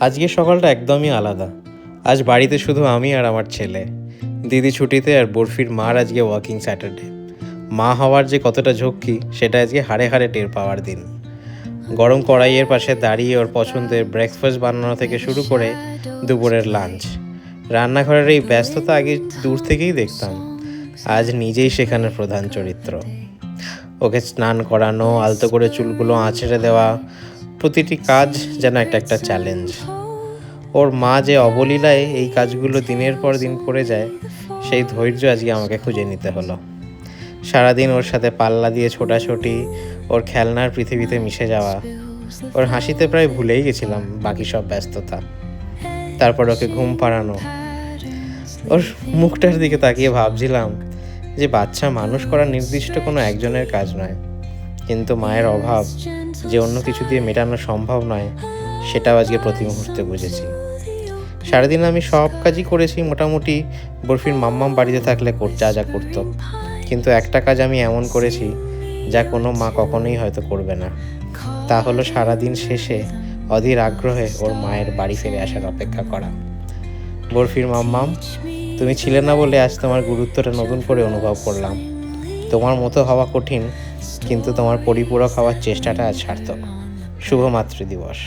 আজকের সকালটা একদমই আলাদা। আজ বাড়িতে শুধু আমি আর আমার ছেলে। দিদি ছুটিতে আর বরফির মার আজকে ওয়ার্কিং স্যাটারডে। মা হওয়ার যে কতটা ঝক্কি সেটা আজকে হাড়ে হাড়ে টের পাওয়ার দিন। গরম কড়াইয়ের পাশে দাঁড়িয়ে ওর পছন্দের ব্রেকফাস্ট বানানো থেকে শুরু করে দুপুরের লাঞ্চ, রান্নাঘরের এই ব্যস্ততা আগে দূর থেকেই দেখতাম। আজ নিজেই সেখানে প্রধান চরিত্র। ওকে স্নান করানো, আলতো করে চুলগুলো আঁচড়ে দেওয়া, প্রতিটি কাজ যেন একটা চ্যালেঞ্জ। ওর মা যে অবলীলায় এই কাজগুলো দিনের পর দিন করে যায়, সেই ধৈর্য আজকে আমাকে খুঁজে নিতে হলো। সারাদিন ওর সাথে পাল্লা দিয়ে ছোটাছুটি, ওর খেলনার পৃথিবীতে মিশে যাওয়া, ওর হাসিতে প্রায় ভুলেই গেছিলাম বাকি সব ব্যস্ততা। তারপর ওকে ঘুম পাড়ানো, ওর মুখটার দিকে তাকিয়ে ভাবছিলাম যে বাচ্চা মানুষ করা নির্দিষ্ট কোনো একজনের কাজ নয়, কিন্তু মায়ের অভাব যে অন্য কিছু দিয়ে মেটানো সম্ভব নয়, সেটাও আজকে প্রতি মুহূর্তে বুঝেছি। সারাদিন আমি সব কাজই করেছি মোটামুটি বরফির মাম্মাম বাড়িতে থাকলে যা করতো, কিন্তু একটা কাজ আমি এমন করেছি যা কোনো মা কখনোই হয়তো করবে না। তা হলো সারাদিন শেষে অধীর আগ্রহে ওর মায়ের বাড়ি ফিরে আসার অপেক্ষা করা। বরফির মাম্মাম, তুমি ছিলে না বলে আজ তোমার গুরুত্বটা নতুন করে অনুভব করলাম। তোমার মতো হওয়া কঠিন, কিন্তু তোমার পরিপূরক হওয়ার চেষ্টাটা আজ সার্থক। শুভ মাতৃদিবস।